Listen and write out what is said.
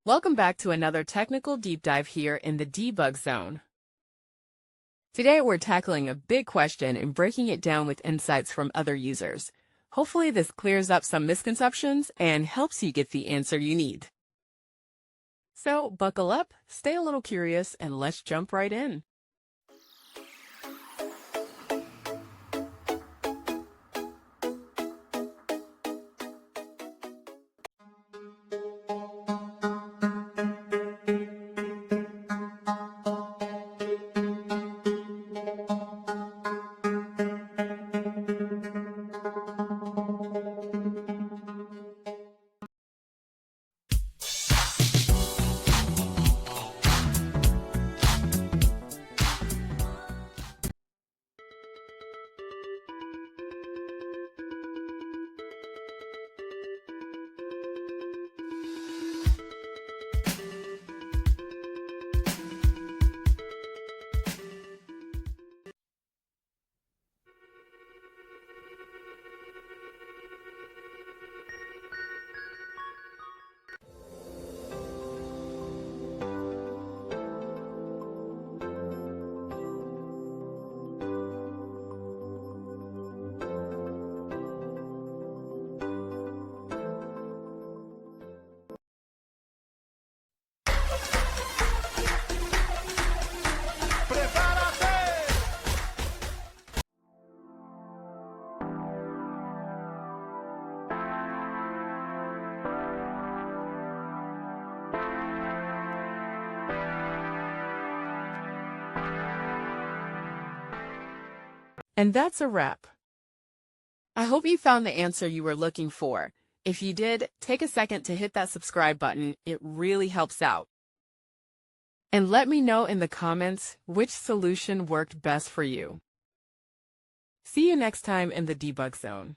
Welcome back to another technical deep dive here in the debug zone. Today we're tackling a big question and breaking it down with insights from other users. Hopefully this clears up some misconceptions and helps you get the answer you need. So buckle up, stay a little curious, and let's jump right in. And that's a wrap. I hope you found the answer you were looking for. If you did, take a second to hit that subscribe button. It really helps out. And let me know in the comments which solution worked best for you. See you next time in the debug zone.